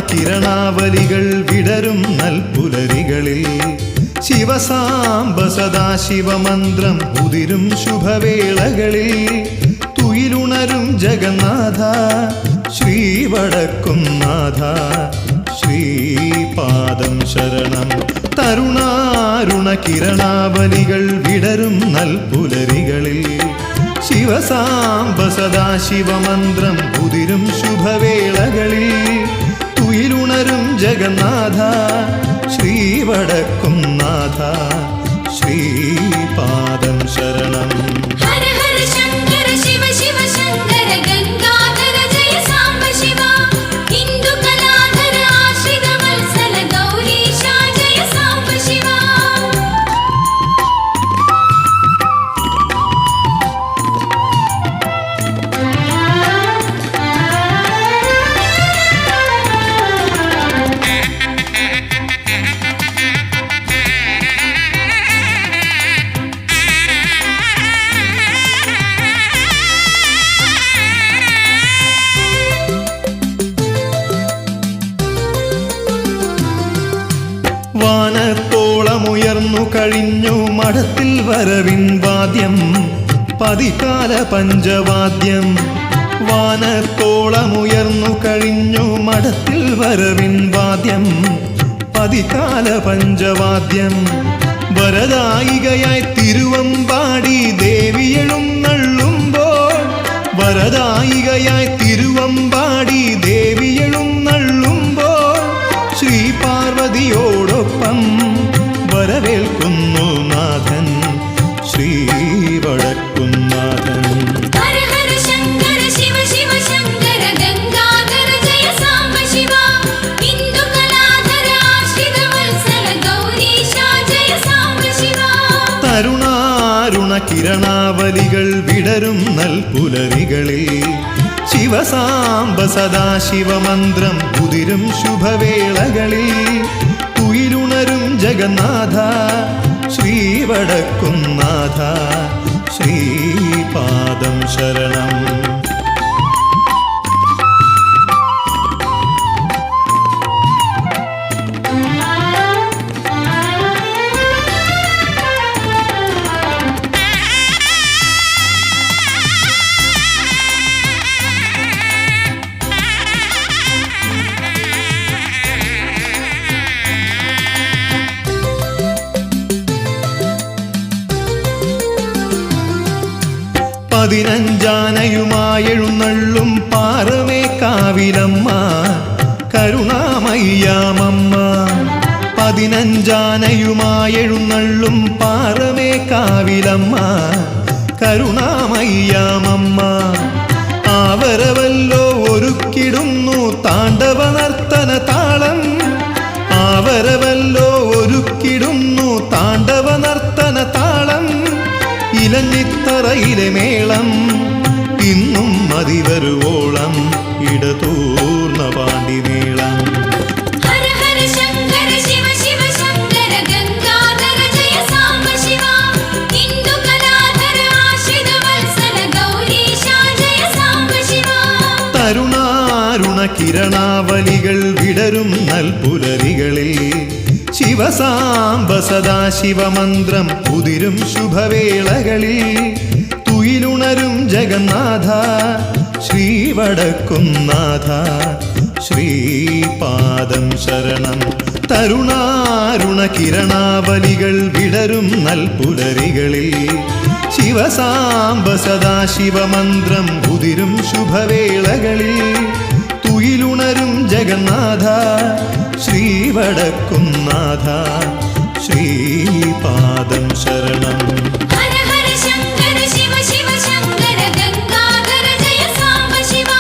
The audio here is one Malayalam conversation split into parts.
കിരണാവലികൾ വിടരും നൽപുലരികളിൽ ശിവസാംബ സദാശിവമന്ത്രം ഉതിരും ശുഭവേളകളിൽ തുയിലുണരും ജഗന്നാഥ ശ്രീവടക്കുംനാഥ ശ്രീപാദം ശരണം. തരുണാരുണ കിരണാവലികൾ വിടരും നൽപുലരികളിൽ ശിവസാംബ സദാശിവമന്ത്രം ഉതിരും ശുഭവേളകളിൽ തുയിലുണരും ജഗന്നാഥ ശ്രീവടക്കുംനാഥ ശ്രീപാദം ശരണം. ഹര ഹര ശങ്കര ശിവ ശിവ ശങ്കര ഗംഗാധര ജയ സാംബ ശിവ ഹിന്ദു കലാധര ആശ്രിത വത്സല ഗൗരീശ ജയ സാംബ ശിവ. വാനത്തോളമുയർന്നു കഴിഞ്ഞു മഠത്തിൽ വരവിൻ വാദ്യം പതികാല പഞ്ചവാദ്യം. വാനത്തോളമുയർന്നു കഴിഞ്ഞു മഠത്തിൽ വരവിൻ വാദ്യം പതികാല പഞ്ചവാദ്യം. വരദായികയായി തിരുവമ്പാടി ദേവിയെഴുന്നള്ളുമ്പോൾ വരദായികയായി തിരുവമ്പാടി ദേവിയെഴുന്നള്ളുമ്പോൾ ശ്രീപാർവതിയോടൊപ്പം വരവേൽക്കുന്നു നാഥൻ ശ്രീവടക്കുംനാഥൻ. ഹര ഹര ശങ്കര ശിവ ശിവ ശങ്കര ഗംഗാധര ജയ സാംബ ശിവ ഹിന്ദു കലാധര ആശ്രിത വത്സല ഗൗരീശ ജയ സാംബ ശിവ. തരുണാരുണ കിരണാവലികൾ വിടരും നൽപുലരികളിൽ ശിവസാംബ സദാശിവമന്ത്രം ഉതിരും ശുഭവേളകളിൽ തുയിലുണരും ജഗന്നാഥ ശ്രീവടക്കുംനാഥ ശ്രീപാദം ശരണം. പതിനഞ്ചാനയുമായെഴുന്നള്ളും പാറമേക്കാവിലമ്മ കരുണാമയ്യാമമ്മ. പതിനഞ്ചാനയുമായെഴുന്നള്ളും പാറമേക്കാവിലമ്മ കരുണാമയ്യാമമ്മ. ആവരവല്ലോ ഒരുക്കിടുന്നു താണ്ഡവ നർത്തന താളം ആവരവല്ലോ ഒരുക്കിടുന്നു താണ്ഡവ നർത്തന താളം. ഇലഞ്ഞിത്തറയിലെ മേളം ഇന്നും മതിവരുവോളം ഇടതൂർന്ന പാണ്ടിമേളം. ഹര ഹര ശങ്കര ശിവ ശിവ ശങ്കര ഗംഗാധര ജയ സാംബ ശിവ ഹിന്ദു കലാധര ആശ്രിത വത്സല ഗൗരീശ ജയ സാംബ ശിവ. തരുണാരുണ കിരണാവലികൾ വിടരും നൽപുലരികളിൽ ശിവസാംബ സദാശിവമന്ത്രം ഉതിരും ശുഭവേളകളിൽ തുയിലുണരും ജഗന്നാഥ ശ്രീവടക്കുംനാഥ ശ്രീപാദം ശരണം. തരുണാരുണ കിരണാവലികൾ വിടരും നൽപുലരികളിൽ ശിവസാംബ സദാശിവമന്ത്രം ഉതിരും ശുഭവേളകളിൽ തുയിലുണരും ജഗന്നാഥ ശ്രീവടക്കുംനാഥ ശ്രീപാദം ശരണം. ഹര ഹര ശങ്കര ശിവ ശിവ ശങ്കര ഗംഗാധര ജയ സാംബ ശിവ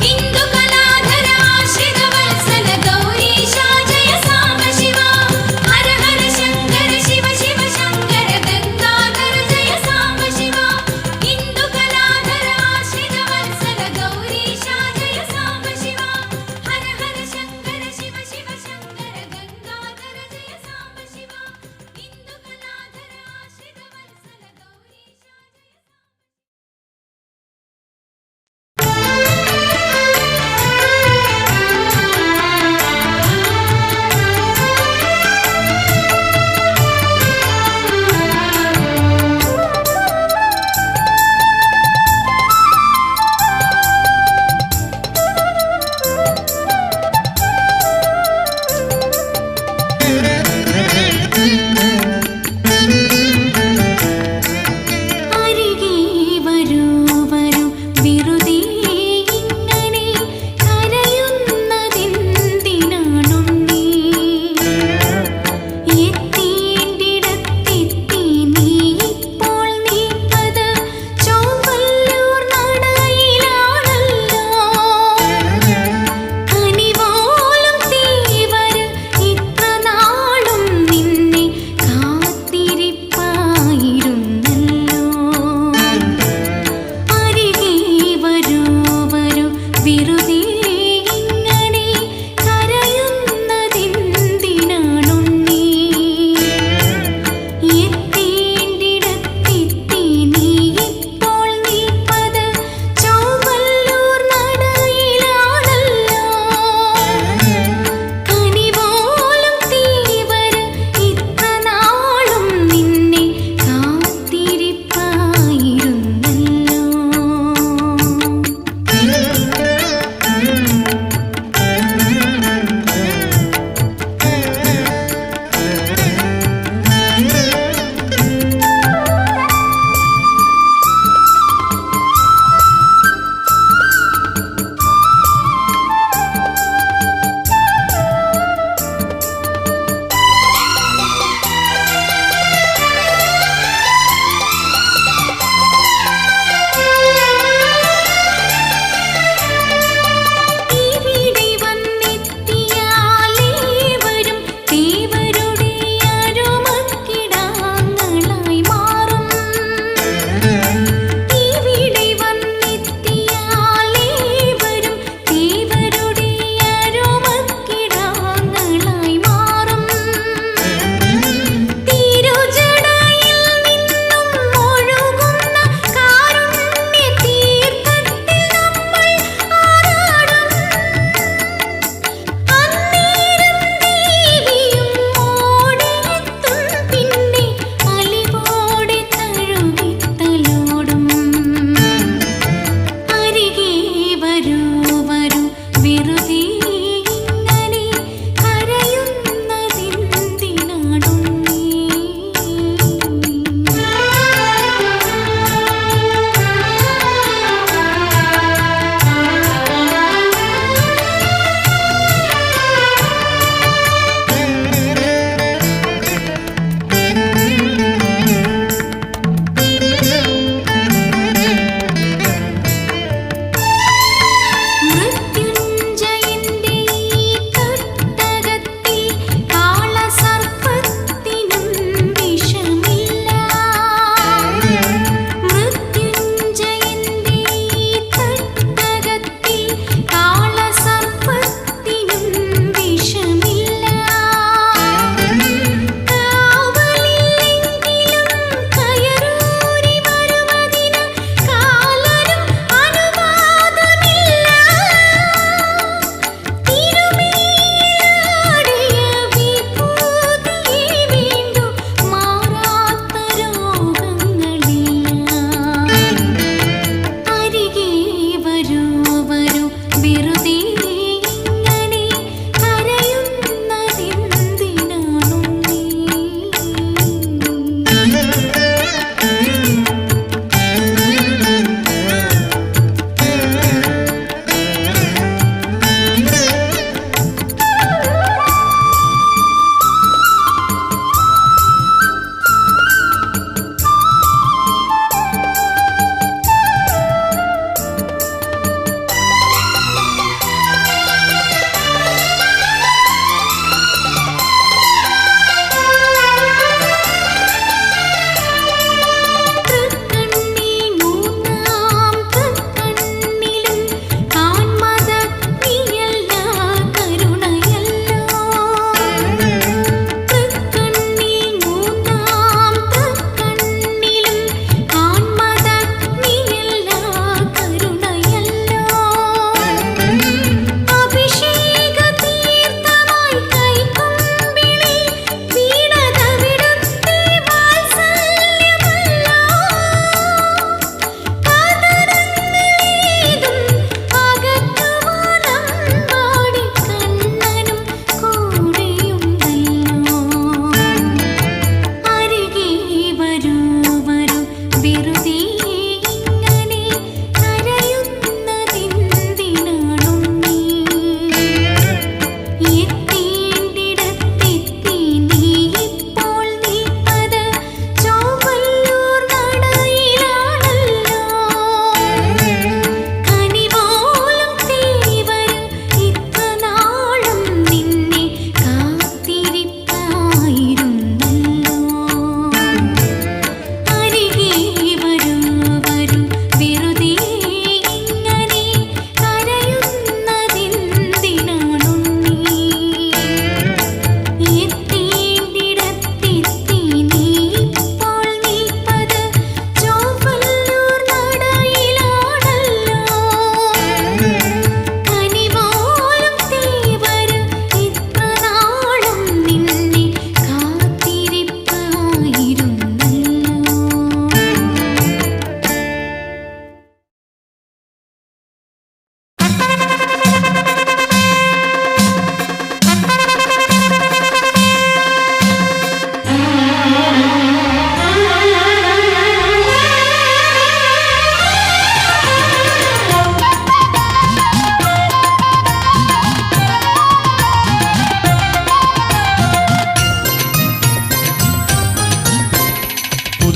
ഹിന്ദു കലാധര ആശ്രിത വത്സല ഗൗരീശ ജയ സാംബ ശിവ. ഹര ഹര ശങ്കര ശിവ ശിവ ശങ്കര ഗംഗാധര ജയ സാംബ ശിവ ഹിന്ദു കലാധര ആശ്രിത വത്സല ഗൗരീശ ജയ സാംബ ശിവ. ഹര ഹര ശങ്കര ശിവ ശിവ ശങ്കര ഗംഗാധര ജയ സാംബ ശിവ ഹിന്ദു കലാധര ആശ്രിത വത്സല ഗൗരീശ.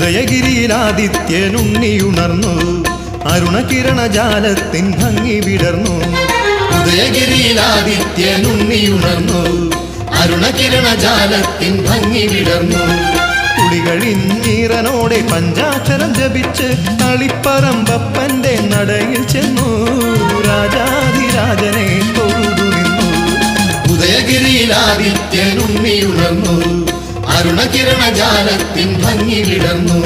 ഉദയഗിരിയിലാദിത്യനുണ്ണിയുണർന്നു അരുണകിരണജാലത്തിൻ ഭംഗി വിടർന്നു. ഉദയഗിരിയിലാദിത്യനുണ്ണിയുണർന്നു അരുണകിരണജാലത്തിൻ ഭംഗി വിടർന്നു. കുളികളിന്നീറനോടെ പഞ്ചാക്ഷരം ജപിച്ച് തളിപ്പറമ്പപ്പന്റെ നടയിൽ ചെന്നു രാജാധിരാജനെ തൊഴുതു നിന്നു. ഉദയഗിരിയിലാദിത്യനുണ്ണിയുണർന്നു അരുണകിരണജാലത്തിൻ ഭംഗി വിടർന്നു.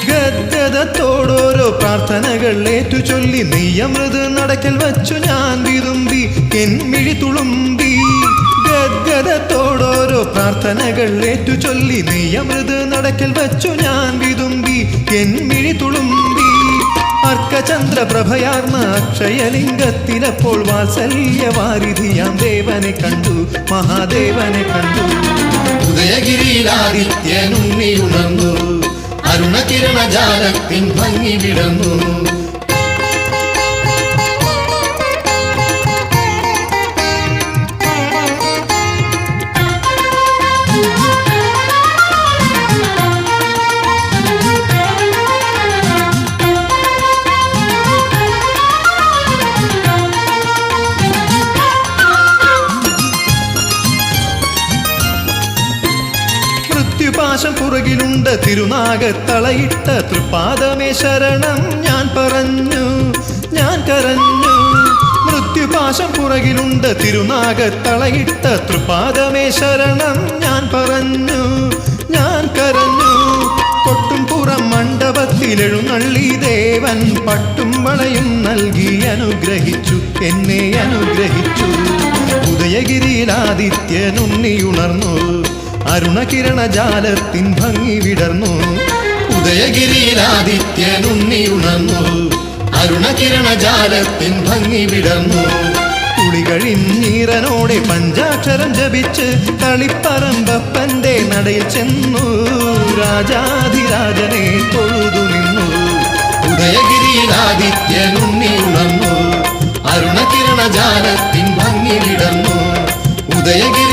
ഗദ്ഗദത്തോടോരോ പ്രാർത്ഥനകൾ ഏറ്റുചൊല്ലി നെയ്യമൃത് നടക്കൽ വച്ചു ഞാൻ വിതുമ്പി കെൻമിഴി തുളുമ്പി. ഗദ്ഗദത്തോടോരോ പ്രാർത്ഥനകൾ ഏറ്റുചൊല്ലി നെയ്യമൃത് നടക്കൽ വച്ചു ഞാൻ വിതുമ്പി കെൻമിഴി തുളുമ്പി. അർക്കചന്ദ്രപ്രഭയാർന്ന അക്ഷയലിംഗത്തിലപ്പോൾ വാത്സല്യവാരിധിയാം ദേവനെ കണ്ടു, മഹാദേവനെ കണ്ടു. ഉദയഗിരിയിലാദിത്യനുണ്ണിയുണർന്നു അരുണകിരണജാലത്തിൻ ഭംഗി വിടർന്നു. മൃത്യുപാശം പുറകിലുണ്ട് തിരുനാഗത്തളയിട്ട തൃപാദമേ ശരണം ഞാൻ പറഞ്ഞു, ഞാൻ കരഞ്ഞു. മൃത്യുപാശം പുറകിലുണ്ട് തിരുനാഗത്തളയിട്ട തൃപാദമേ ശരണം ഞാൻ പറഞ്ഞു, ഞാൻ കരഞ്ഞു. കൊട്ടും പുറം മണ്ഡപത്തിലെഴുന്നള്ളി ദേവൻ പട്ടും വളയും നൽകി അനുഗ്രഹിച്ചു, എന്നെ അനുഗ്രഹിച്ചു. ഉദയഗിരിയിലാദിത്യനുണ്ണിയുണർന്നു അരുണകിരണജാലത്തിൻ ഭംഗി വിടർന്നു. ഉദയഗിരിയിലാദിത്യനുണ്ണിയുണർന്നു അരുണകിരണജാലത്തിൻ ഭംഗി വിടർന്നു. കുളികളിന്നീറനോടെ പഞ്ചാക്ഷരം ജപിച്ച് തളിപ്പറമ്പപ്പന്റെ നടയിൽ ചെന്നു രാജാധിരാജനെ തൊഴുതു നിന്നു. ഉദയഗിരിയിലാദിത്യനുണ്ണിയുണർന്നു അരുണകിരണജാലത്തിൻ ഭംഗി വിടർന്നു. ഉദയഗിരി